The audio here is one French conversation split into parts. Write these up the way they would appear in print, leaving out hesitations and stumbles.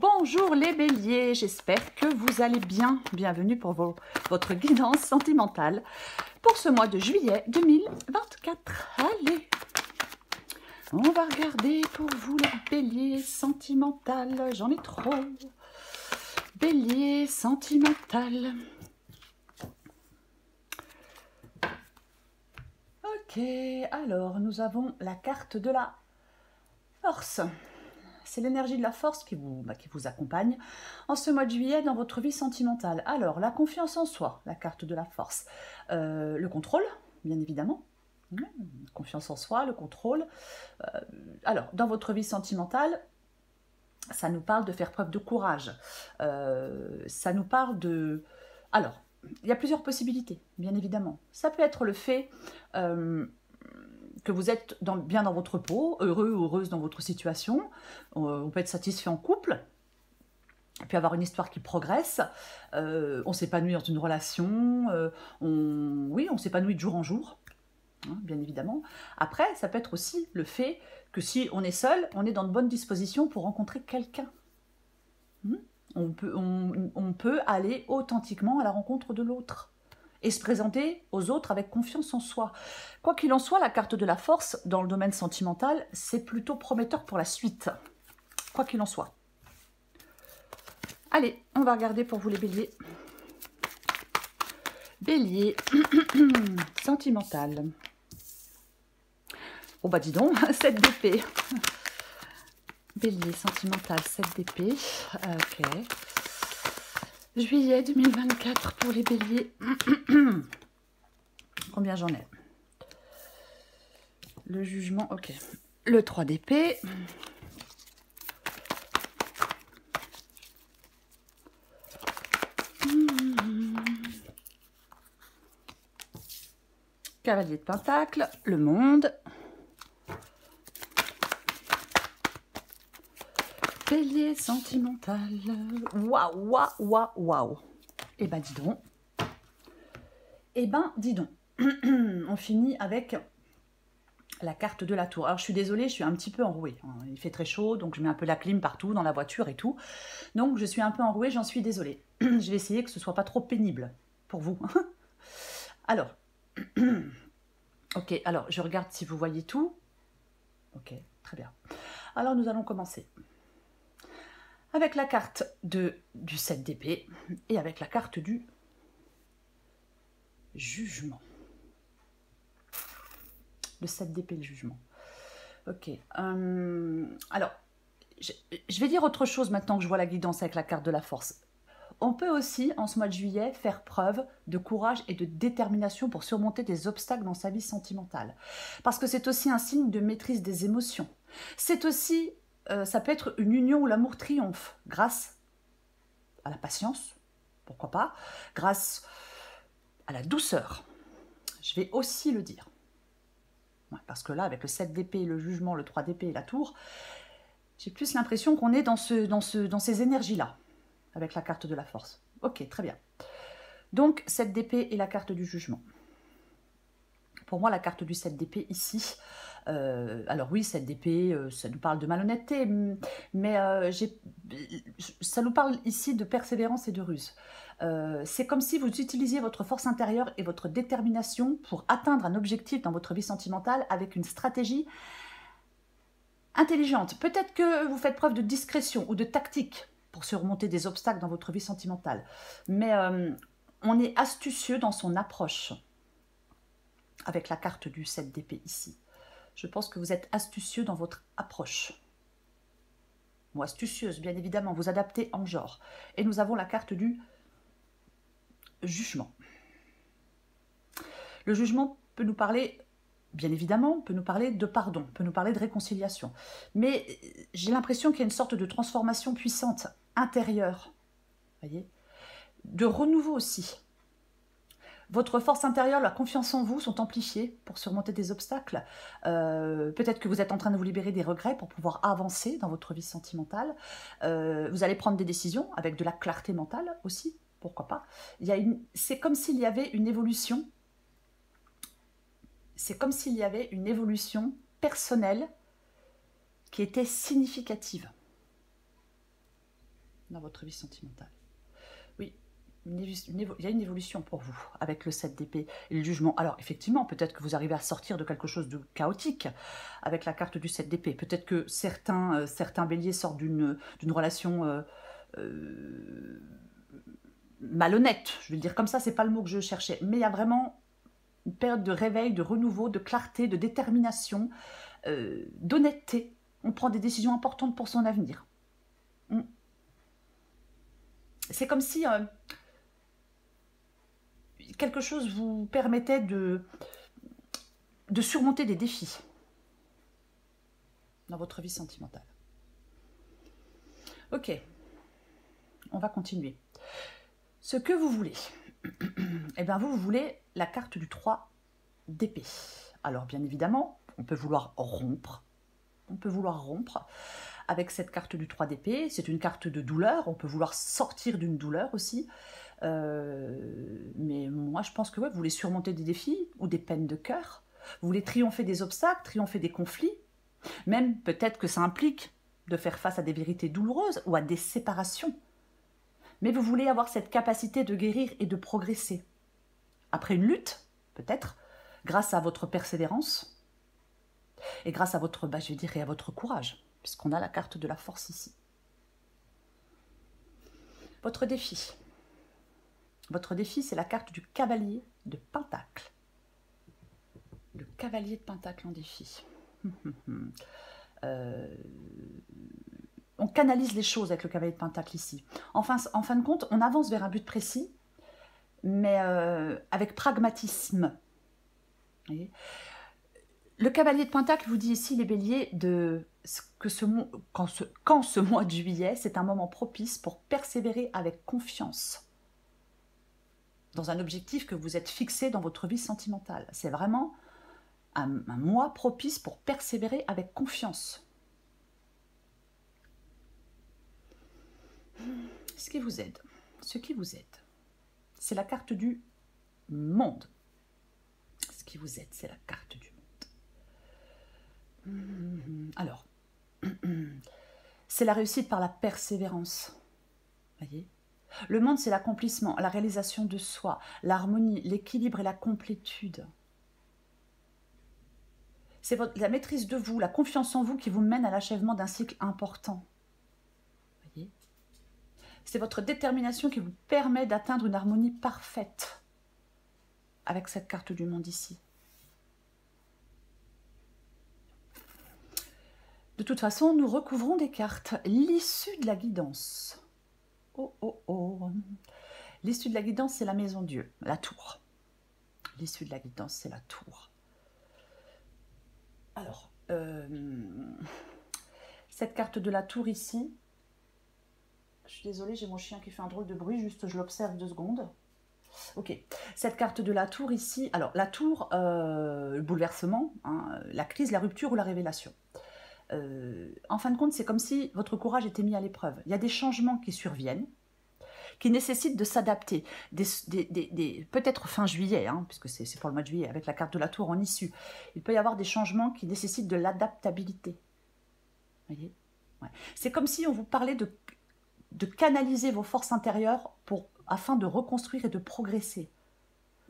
Bonjour les béliers, j'espère que vous allez bien. Bienvenue pour votre guidance sentimentale pour ce mois de juillet 2024. Allez, on va regarder pour vous les béliers sentimental. J'en ai trop. Bélier sentimental. Ok, alors nous avons la carte de la force. C'est l'énergie de la force qui vous accompagne en ce mois de juillet dans votre vie sentimentale. Alors, la confiance en soi, la carte de la force. Le contrôle, bien évidemment. Confiance en soi, le contrôle. Alors, dans votre vie sentimentale, ça nous parle de faire preuve de courage. Ça nous parle de... Alors, il y a plusieurs possibilités, bien évidemment. Ça peut être le fait... que vous êtes bien dans votre peau, heureux ou heureuse dans votre situation. On peut être satisfait en couple, puis avoir une histoire qui progresse. On s'épanouit dans une relation. On s'épanouit de jour en jour, hein, bien évidemment. Après, ça peut être aussi le fait que si on est seul, on est dans de bonnes dispositions pour rencontrer quelqu'un. On peut aller authentiquement à la rencontre de l'autre et se présenter aux autres avec confiance en soi. Quoi qu'il en soit, la carte de la force, dans le domaine sentimental, c'est plutôt prometteur pour la suite. Quoi qu'il en soit. Allez, on va regarder pour vous les béliers. Bélier, sentimental. Oh bah dis donc, 7 d'épée. Bélier, sentimental, 7 d'épée. Ok. Juillet 2024 pour les béliers. Combien j'en ai? Le jugement, ok. Le 3 d'épée. Cavalier de Pentacle. Le monde. Bélier sentimental. Waouh, waouh, waouh, waouh. Eh ben, dis donc. Eh ben, dis donc. On finit avec la carte de la tour. Alors, je suis désolée, je suis un petit peu enrouée. Il fait très chaud, donc je mets un peu la clim partout, dans la voiture et tout. Donc, je suis un peu enrouée, j'en suis désolée. Je vais essayer que ce ne soit pas trop pénible pour vous. Alors, ok, alors, je regarde si vous voyez tout. Ok, très bien. Alors, nous allons commencer avec la carte du 7 d'épée et avec la carte du jugement. Le 7 d'épée, le jugement. Ok. Alors, je vais dire autre chose maintenant que je vois la guidance avec la carte de la force. On peut aussi, en ce mois de juillet, faire preuve de courage et de détermination pour surmonter des obstacles dans sa vie sentimentale. Parce que c'est aussi un signe de maîtrise des émotions. C'est aussi, ça peut être une union où l'amour triomphe grâce à la patience, pourquoi pas, grâce à la douceur. Je vais aussi le dire. Ouais, parce que là, avec le 7 d'épée, le jugement, le 3 d'épée et la tour, j'ai plus l'impression qu'on est dans ces énergies-là, avec la carte de la force. Ok, très bien. Donc, 7 d'épée et la carte du jugement. Pour moi, la carte du 7 d'épée ici, alors oui, 7 d'épée, ça nous parle de malhonnêteté, mais ça nous parle ici de persévérance et de ruse. C'est comme si vous utilisiez votre force intérieure et votre détermination pour atteindre un objectif dans votre vie sentimentale avec une stratégie intelligente. Peut-être que vous faites preuve de discrétion ou de tactique pour surmonter des obstacles dans votre vie sentimentale, mais on est astucieux dans son approche avec la carte du 7 d'épée ici. Je pense que vous êtes astucieux dans votre approche. Ou astucieuse, bien évidemment, vous adaptez en genre. Et nous avons la carte du jugement. Le jugement peut nous parler, bien évidemment, peut nous parler de pardon, peut nous parler de réconciliation. Mais j'ai l'impression qu'il y a une sorte de transformation puissante, intérieure, voyez, de renouveau aussi. Votre force intérieure, la confiance en vous sont amplifiées pour surmonter des obstacles. Peut-être que vous êtes en train de vous libérer des regrets pour pouvoir avancer dans votre vie sentimentale. Vous allez prendre des décisions avec de la clarté mentale aussi, pourquoi pas. C'est comme s'il y avait une évolution. C'est comme s'il y avait une évolution personnelle qui était significative. dans votre vie sentimentale. Oui, il y a une évolution pour vous avec le 7 d'épée et le jugement. Alors effectivement, peut-être que vous arrivez à sortir de quelque chose de chaotique avec la carte du 7 d'épée. Peut-être que certains béliers sortent d'une relation malhonnête, je vais le dire comme ça, c'est pas le mot que je cherchais, mais il y a vraiment une période de réveil, de renouveau, de clarté, de détermination, d'honnêteté. On prend des décisions importantes pour son avenir. C'est comme si quelque chose vous permettait de surmonter des défis dans votre vie sentimentale. Ok, on va continuer. Ce que vous voulez, eh bien vous voulez la carte du 3 d'épée. Alors bien évidemment, on peut vouloir rompre. On peut vouloir rompre avec cette carte du 3 d'épée. C'est une carte de douleur. On peut vouloir sortir d'une douleur aussi. Mais moi, je pense que ouais, vous voulez surmonter des défis ou des peines de cœur. Vous voulez triompher des obstacles, triompher des conflits. Même peut-être que ça implique de faire face à des vérités douloureuses ou à des séparations. Mais vous voulez avoir cette capacité de guérir et de progresser. Après une lutte, peut-être, grâce à votre persévérance et grâce à votre, je dirais, à votre courage, puisqu'on a la carte de la force ici. Votre défi. Votre défi, c'est la carte du cavalier de Pentacle. Le cavalier de Pentacle en défi. On canalise les choses avec le cavalier de Pentacle ici. En fin de compte, on avance vers un but précis, mais avec pragmatisme. Vous voyez, le cavalier de Pentacle vous dit ici, les béliers, quand ce mois de juillet, c'est un moment propice pour persévérer avec confiance dans un objectif que vous êtes fixé dans votre vie sentimentale. C'est vraiment un mois propice pour persévérer avec confiance. Ce qui vous aide, c'est la carte du monde. Ce qui vous aide, c'est la carte du monde. Alors, c'est la réussite par la persévérance. Voyez ? Le monde, c'est l'accomplissement, la réalisation de soi, l'harmonie, l'équilibre et la complétude. C'est la maîtrise de vous, la confiance en vous qui vous mène à l'achèvement d'un cycle important. Voyez ? C'est votre détermination qui vous permet d'atteindre une harmonie parfaite avec cette carte du monde ici. De toute façon, nous recouvrons des cartes. L'issue de la guidance. Oh, oh, oh. L'issue de la guidance, c'est la maison Dieu, la tour. L'issue de la guidance, c'est la tour. Alors, cette carte de la tour ici, je suis désolée, j'ai mon chien qui fait un drôle de bruit, juste je l'observe 2 secondes. Ok, cette carte de la tour ici, alors la tour, le bouleversement, hein, la crise, la rupture ou la révélation. En fin de compte, c'est comme si votre courage était mis à l'épreuve. Il y a des changements qui surviennent, qui nécessitent de s'adapter. Peut-être fin juillet, hein, puisque c'est pour le mois de juillet, avec la carte de la tour en issue. Il peut y avoir des changements qui nécessitent de l'adaptabilité. Voyez ? Ouais. C'est comme si on vous parlait de canaliser vos forces intérieures afin de reconstruire et de progresser.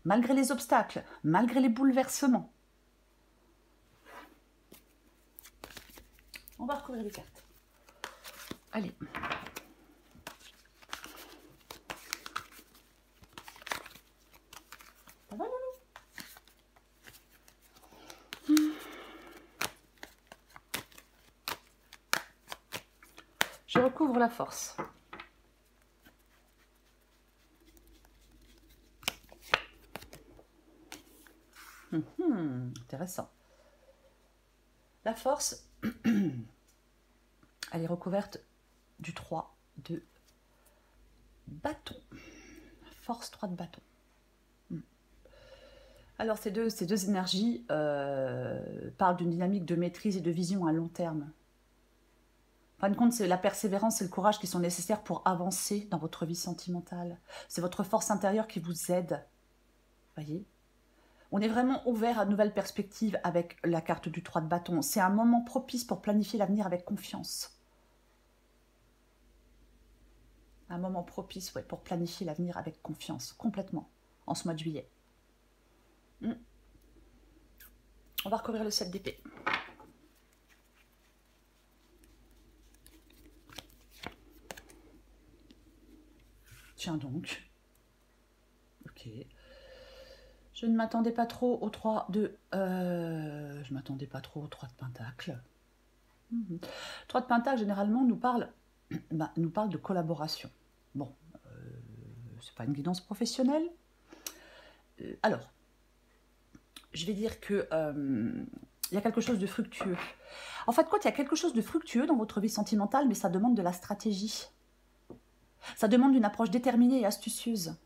Malgré les obstacles, malgré les bouleversements. On va recouvrir les cartes. Allez. Ça va, Loulou? Je recouvre la force. Intéressant. La force, elle est recouverte du 3 de bâton. Force 3 de bâton. Alors ces deux énergies parlent d'une dynamique de maîtrise et de vision à long terme. En fin de compte, c'est la persévérance et le courage qui sont nécessaires pour avancer dans votre vie sentimentale. C'est votre force intérieure qui vous aide. Voyez ? On est vraiment ouvert à de nouvelles perspectives avec la carte du 3 de bâton. C'est un moment propice pour planifier l'avenir avec confiance. Un moment propice, ouais, pour planifier l'avenir avec confiance, complètement, en ce mois de juillet. On va recouvrir le 7 d'épée. Tiens donc. Ok. Je ne m'attendais pas trop au 3 de... je m'attendais pas trop au 3 de Pentacle. 3 de Pentacle, généralement, nous parle de collaboration. Bon, c'est pas une guidance professionnelle. Alors, je vais dire que il y a quelque chose de fructueux. En fait, il y a quelque chose de fructueux dans votre vie sentimentale, mais ça demande de la stratégie. Ça demande une approche déterminée et astucieuse.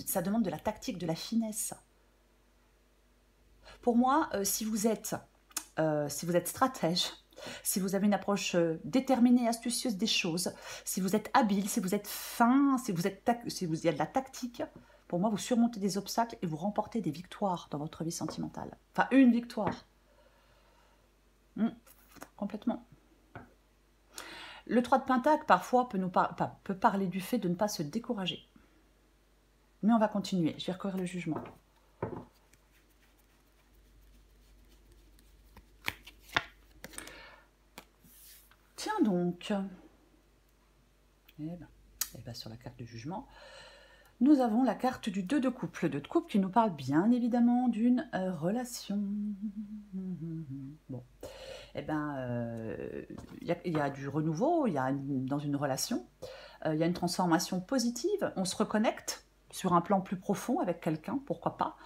Ça demande de la tactique, de la finesse. Pour moi, si vous êtes stratège, si vous avez une approche déterminée et astucieuse des choses, si vous êtes habile, si vous êtes fin, si il y a de la tactique, pour moi, vous surmontez des obstacles et vous remportez des victoires dans votre vie sentimentale. Enfin, une victoire. Complètement. Le 3 de Pentacle, parfois, peut parler du fait de ne pas se décourager. Mais on va continuer. Je vais recouvrir le jugement. Tiens donc. Eh ben, sur la carte de jugement, nous avons la carte du 2 de couple. Le 2 de couple qui nous parle bien évidemment d'une relation. Bon. Eh ben, il y a du renouveau, dans une relation. Il y a une transformation positive. On se reconnecte sur un plan plus profond avec quelqu'un, pourquoi pas.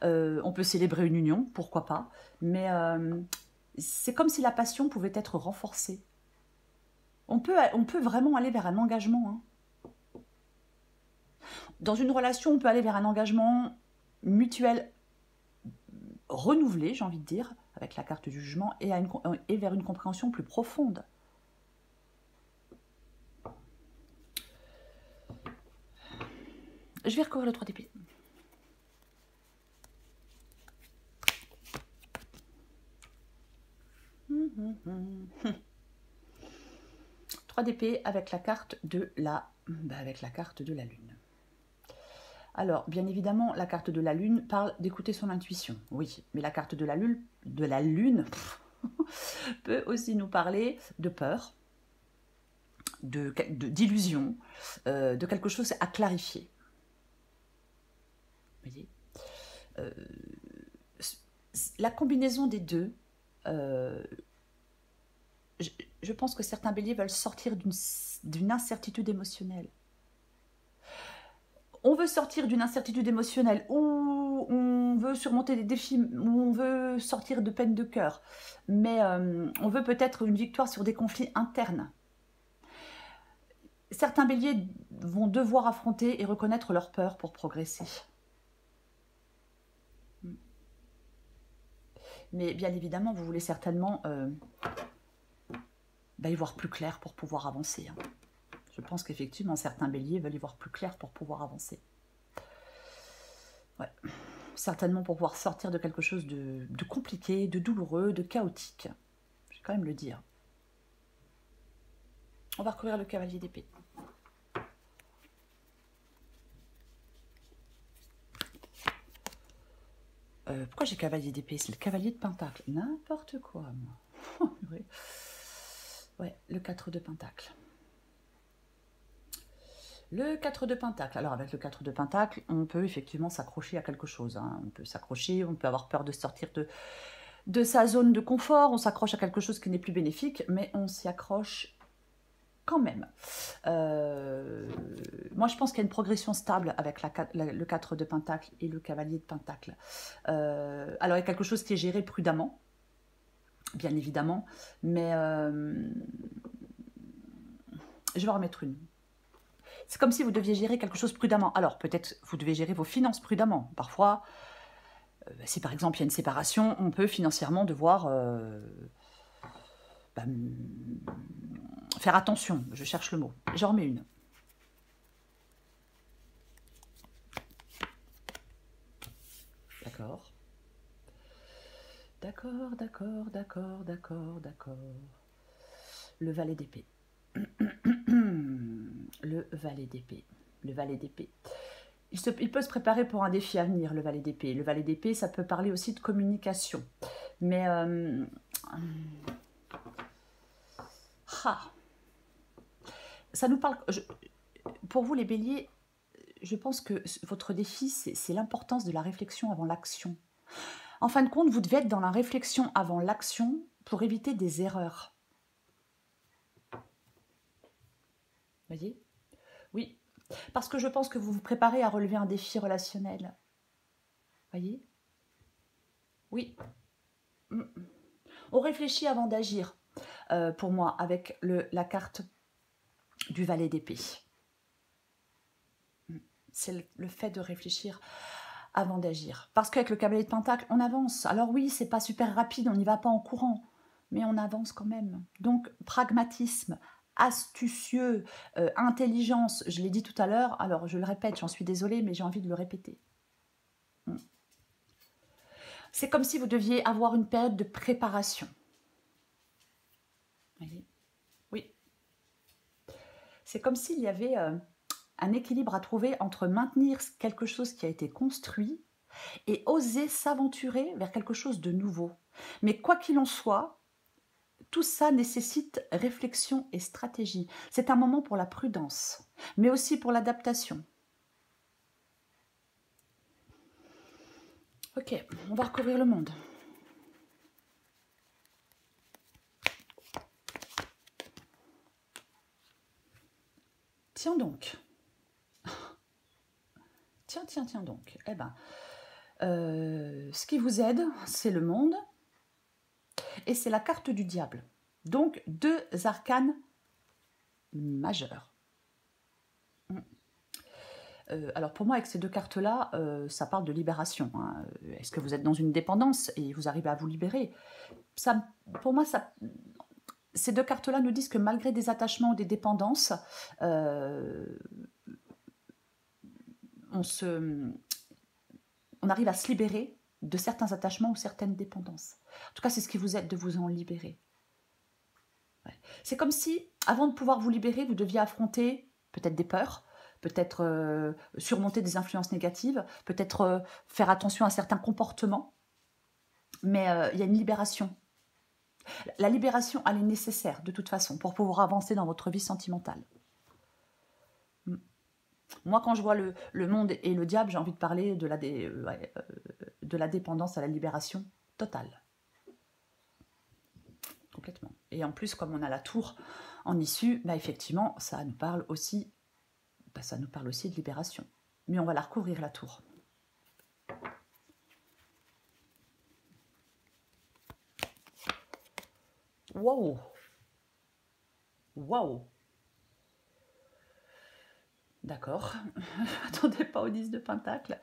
On peut célébrer une union, pourquoi pas. Mais c'est comme si la passion pouvait être renforcée. On peut vraiment aller vers un engagement. Hein. Dans une relation, on peut aller vers un engagement mutuel renouvelé, j'ai envie de dire, avec la carte du jugement, et vers une compréhension plus profonde. Je vais recouvrir le 3 d'épée. Trois d'épée avec la carte de la lune. Alors, bien évidemment, la carte de la lune parle d'écouter son intuition. Oui, mais la carte de la lune peut aussi nous parler de peur, d'illusion, de quelque chose à clarifier. Vous voyez, la combinaison des deux, je pense que certains béliers veulent sortir d'une incertitude émotionnelle. On veut sortir d'une incertitude émotionnelle, ou on veut surmonter des défis, ou on veut sortir de peine de cœur, mais on veut peut-être une victoire sur des conflits internes. Certains béliers vont devoir affronter et reconnaître leur peur pour progresser. Mais bien évidemment, vous voulez certainement y voir plus clair pour pouvoir avancer. Hein. Je pense qu'effectivement, certains béliers veulent y voir plus clair pour pouvoir avancer. Ouais. Certainement pour pouvoir sortir de quelque chose de compliqué, de douloureux, de chaotique. Je vais quand même le dire. On va recouvrir le cavalier d'épée. Pourquoi j'ai cavalier d'épée? C'est le cavalier de pentacle. N'importe quoi, moi. Ouais, le 4 de pentacle. Le 4 de pentacle. Alors, avec le 4 de pentacle, on peut effectivement s'accrocher à quelque chose. Hein. On peut s'accrocher, on peut avoir peur de sortir de sa zone de confort. On s'accroche à quelque chose qui n'est plus bénéfique, mais on s'y accroche quand même. Moi, je pense qu'il y a une progression stable avec le 4 de pentacle et le cavalier de pentacle. Alors, il y a quelque chose qui est géré prudemment, bien évidemment, mais je vais en remettre une. C'est comme si vous deviez gérer quelque chose prudemment. Alors, peut-être vous devez gérer vos finances prudemment. Parfois, si par exemple il y a une séparation, on peut financièrement devoir faire attention. Je cherche le mot. J'en remets une. D'accord. D'accord. Le valet d'épée. le valet d'épée. Le valet d'épée. Il peut se préparer pour un défi à venir, le valet d'épée. Le valet d'épée, ça peut parler aussi de communication. Mais... ça nous parle... pour vous, les béliers, je pense que votre défi, c'est l'importance de la réflexion avant l'action. En fin de compte, vous devez être dans la réflexion avant l'action pour éviter des erreurs. Voyez? Oui. Parce que je pense que vous vous préparez à relever un défi relationnel. Voyez? Oui. On réfléchit avant d'agir, pour moi, avec la carte du valet d'épée. C'est le fait de réfléchir avant d'agir. Parce qu'avec le cavalier de Pentacle, on avance. Alors oui, c'est pas super rapide, on n'y va pas en courant, mais on avance quand même. Donc, pragmatisme, astucieux, intelligence, je l'ai dit tout à l'heure, alors je le répète, j'en suis désolée, mais j'ai envie de le répéter. C'est comme si vous deviez avoir une période de préparation. Voyez? Oui. C'est comme s'il y avait un équilibre à trouver entre maintenir quelque chose qui a été construit et oser s'aventurer vers quelque chose de nouveau. Mais quoi qu'il en soit, tout ça nécessite réflexion et stratégie. C'est un moment pour la prudence, mais aussi pour l'adaptation. Ok, on va recouvrir le monde. Tiens donc. Tiens donc. Eh ben, ce qui vous aide, c'est le monde. Et c'est la carte du diable. Donc, 2 arcanes majeurs. Alors, pour moi, avec ces 2 cartes-là, ça parle de libération. Hein. Est-ce que vous êtes dans une dépendance et vous arrivez à vous libérer? Ça, pour moi, ces 2 cartes-là nous disent que malgré des attachements ou des dépendances, on arrive à se libérer de certains attachements ou certaines dépendances. En tout cas, c'est ce qui vous aide de vous en libérer. Ouais. C'est comme si, avant de pouvoir vous libérer, vous deviez affronter peut-être des peurs, peut-être surmonter des influences négatives, peut-être faire attention à certains comportements. Mais il y a une libération. La libération, elle est nécessaire, de toute façon, pour pouvoir avancer dans votre vie sentimentale. Moi, quand je vois le monde et le diable, j'ai envie de parler de la dépendance à la libération totale. Complètement. Et en plus, comme on a la tour en issue, bah effectivement, ça nous parle aussi de libération. Mais on va la recouvrir, la tour. Waouh! Waouh! D'accord. Attendez pas au 10 de Pentacle.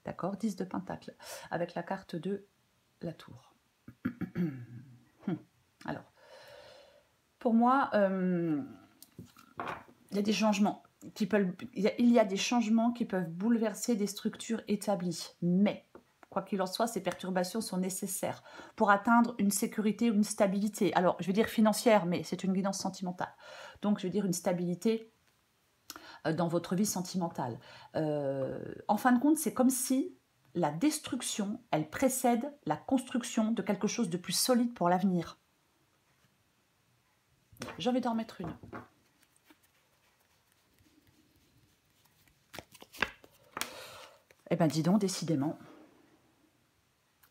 D'accord, 10 de Pentacle. Avec la carte de la tour. Alors, pour moi, il y a des changements qui peuvent, il y a des changements qui peuvent bouleverser des structures établies. Mais, quoi qu'il en soit, ces perturbations sont nécessaires pour atteindre une sécurité ou une stabilité. Alors, je vais dire financière, mais c'est une guidance sentimentale. Donc, je veux dire une stabilité dans votre vie sentimentale. En fin de compte, c'est comme si la destruction, elle précède la construction de quelque chose de plus solide pour l'avenir. J'ai envie d'en mettre une. Eh ben dis donc, décidément.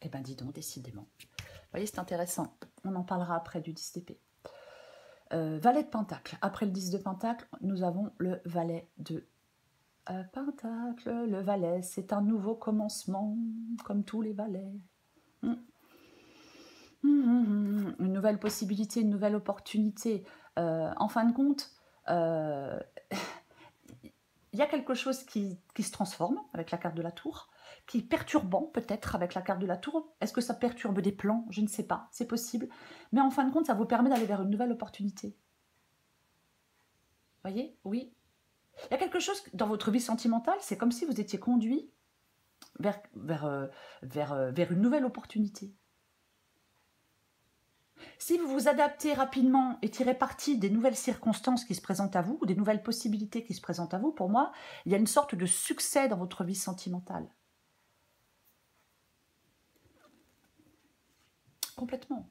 Eh ben dis donc, décidément. Vous voyez, c'est intéressant. On en parlera après du 10 d'épée. Valet de Pentacle. Après le 10 de Pentacle, nous avons le valet de Pentacle. Le valet, c'est un nouveau commencement, comme tous les valets. Une nouvelle possibilité, une nouvelle opportunité. En fin de compte, il y a quelque chose qui se transforme avec la carte de la tour, qui est perturbant peut-être avec la carte de la tour. Est-ce que ça perturbe des plans? Je ne sais pas, c'est possible. Mais en fin de compte, ça vous permet d'aller vers une nouvelle opportunité. Voyez? Oui. Il y a quelque chose dans votre vie sentimentale, c'est comme si vous étiez conduit vers une nouvelle opportunité. Si vous vous adaptez rapidement et tirez parti des nouvelles circonstances qui se présentent à vous, ou des nouvelles possibilités qui se présentent à vous, pour moi, il y a une sorte de succès dans votre vie sentimentale. Complètement.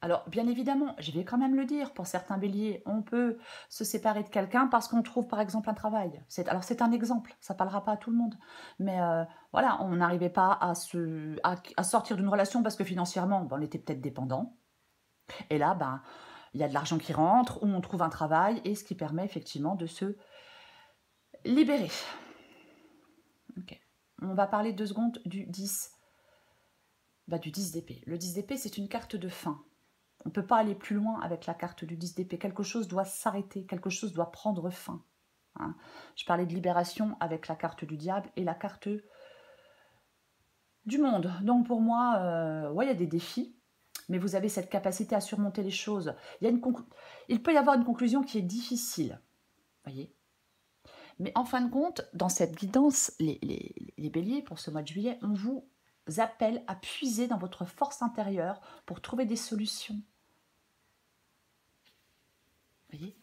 Alors, bien évidemment, je vais quand même le dire, pour certains béliers, on peut se séparer de quelqu'un parce qu'on trouve par exemple un travail. Alors, c'est un exemple, ça ne parlera pas à tout le monde. Mais voilà, on n'arrivait pas à sortir d'une relation parce que financièrement, on était peut-être dépendant. Et là, ben, il y a de l'argent qui rentre, ou on trouve un travail, et ce qui permet effectivement de se libérer. Okay. On va parler 2 secondes du 10. Du 10 d'épée. Le 10 d'épée, c'est une carte de fin. On ne peut pas aller plus loin avec la carte du 10 d'épée. Quelque chose doit s'arrêter, quelque chose doit prendre fin. Hein. Je parlais de libération avec la carte du diable et la carte du monde. Donc pour moi, ouais, il y a des défis, mais vous avez cette capacité à surmonter les choses. Il peut y avoir une conclusion qui est difficile, voyez. Mais en fin de compte, dans cette guidance, les béliers, pour ce mois de juillet, on vous appelle à puiser dans votre force intérieure pour trouver des solutions. Voyez?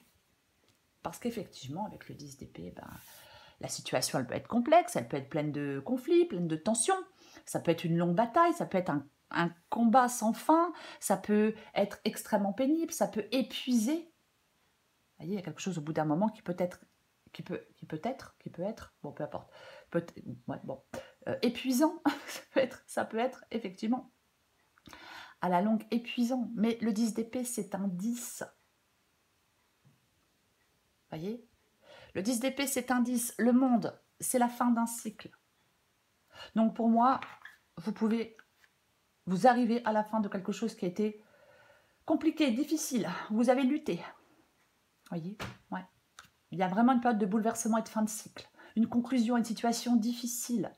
Parce qu'effectivement, avec le 10 d'épée, la situation, elle peut être complexe, elle peut être pleine de conflits, pleine de tensions. Ça peut être une longue bataille, ça peut être un combat sans fin, ça peut être extrêmement pénible, ça peut épuiser. Vous voyez, il y a quelque chose au bout d'un moment qui peut être, bon, peu importe, ouais, bon, épuisant, ça peut être effectivement à la longue épuisant. Mais le 10 d'épée, c'est un 10. Voyez, le 10 d'épée, c'est un 10. Le monde, c'est la fin d'un cycle. Donc pour moi, vous arrivez à la fin de quelque chose qui a été compliqué, difficile. Vous avez lutté. Voyez, ouais. Il y a vraiment une période de bouleversement et de fin de cycle. Une conclusion à une situation difficile.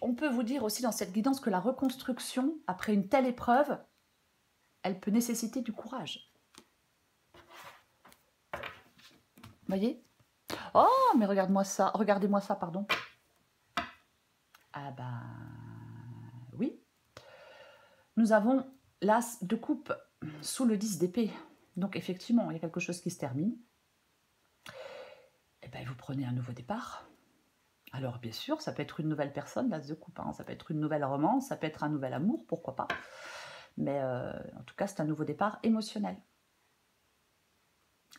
On peut vous dire aussi dans cette guidance que la reconstruction, après une telle épreuve, elle peut nécessiter du courage. Voyez? Oh, mais regardez-moi ça, pardon. Ah oui. Nous avons l'as de coupe sous le 10 d'épée. Donc effectivement, il y a quelque chose qui se termine. Et bien, vous prenez un nouveau départ. Alors bien sûr, ça peut être une nouvelle personne, l'as de coupe. Hein. Ça peut être une nouvelle romance, ça peut être un nouvel amour, pourquoi pas. Mais en tout cas, c'est un nouveau départ émotionnel.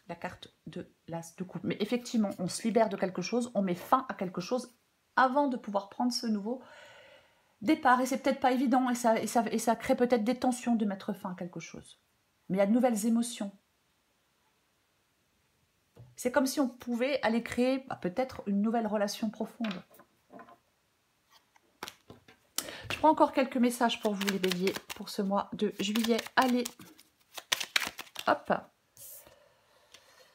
La carte de l'as de coupe. Mais effectivement, on se libère de quelque chose, on met fin à quelque chose avant de pouvoir prendre ce nouveau départ. Et c'est peut-être pas évident, et ça crée peut-être des tensions de mettre fin à quelque chose. Mais il y a de nouvelles émotions. C'est comme si on pouvait aller créer peut-être une nouvelle relation profonde. Je prends encore quelques messages pour vous les béliers pour ce mois de juillet. Allez, hop.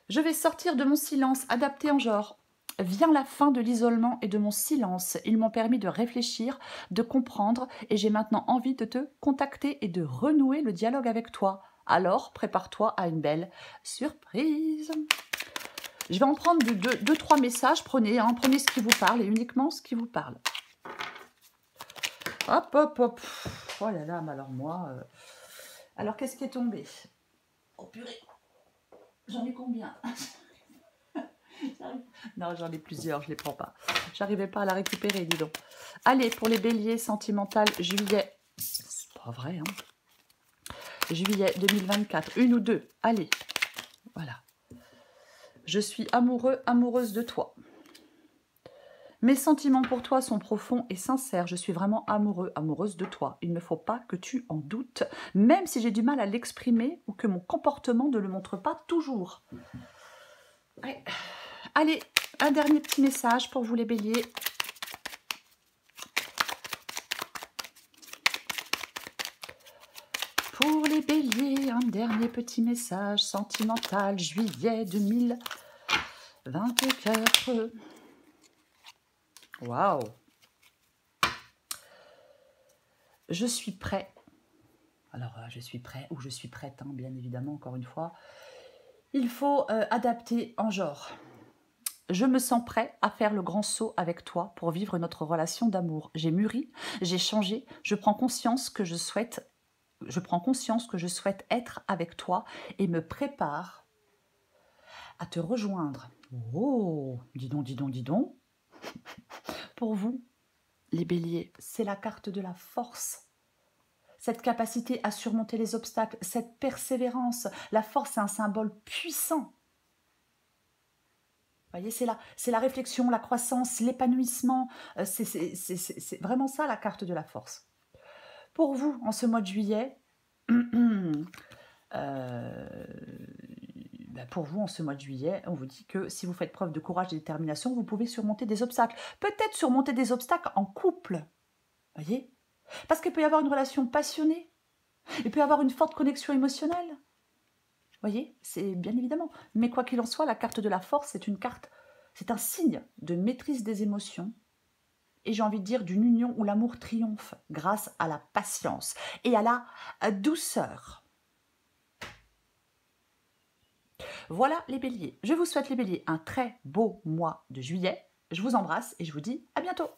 Je vais sortir de mon silence, adapté en genre. Vient la fin de l'isolement et de mon silence. Ils m'ont permis de réfléchir, de comprendre, et j'ai maintenant envie de te contacter et de renouer le dialogue avec toi. Alors, prépare-toi à une belle surprise. Je vais en prendre deux, trois messages. Prenez ce qui vous parle et uniquement ce qui vous parle. Hop, hop, hop. Oh là là, mais alors moi... Alors, qu'est-ce qui est tombé? Oh purée. J'en ai combien? Non, j'en ai plusieurs, je ne les prends pas. J'arrivais pas à la récupérer, dis donc. Allez, pour les béliers sentimentales, juillet. C'est pas vrai, hein. Juillet 2024, une ou deux. Allez, voilà. Je suis amoureux, amoureuse de toi. Mes sentiments pour toi sont profonds et sincères. Je suis vraiment amoureux, amoureuse de toi. Il ne faut pas que tu en doutes, même si j'ai du mal à l'exprimer ou que mon comportement ne le montre pas toujours. Ouais. Allez, un dernier petit message pour vous les béliers. Pour les béliers, un dernier petit message sentimental, juillet 2024. Waouh! Je suis prêt. Alors, je suis prêt ou je suis prête, hein, bien évidemment, encore une fois. Il faut adapter en genre. Je me sens prêt à faire le grand saut avec toi pour vivre notre relation d'amour. J'ai mûri, j'ai changé, je prends conscience que je souhaite être avec toi et me prépare à te rejoindre. Oh, dis donc, dis donc, dis donc. Pour vous, les béliers, c'est la carte de la force. Cette capacité à surmonter les obstacles, cette persévérance. La force, c'est un symbole puissant. Vous voyez, c'est la réflexion, la croissance, l'épanouissement. C'est vraiment ça, la carte de la force. Pour vous, en ce mois de juillet, pour vous, en ce mois de juillet, on vous dit que si vous faites preuve de courage et de détermination, vous pouvez surmonter des obstacles. Peut-être surmonter des obstacles en couple. Vous voyez? Parce qu'il peut y avoir une relation passionnée. Il peut y avoir une forte connexion émotionnelle. Vous voyez? C'est bien évidemment. Mais quoi qu'il en soit, la carte de la force, c'est une carte, c'est un signe de maîtrise des émotions. Et j'ai envie de dire d'une union où l'amour triomphe grâce à la patience et à la douceur. Voilà les béliers. Je vous souhaite les béliers un très beau mois de juillet. Je vous embrasse et je vous dis à bientôt.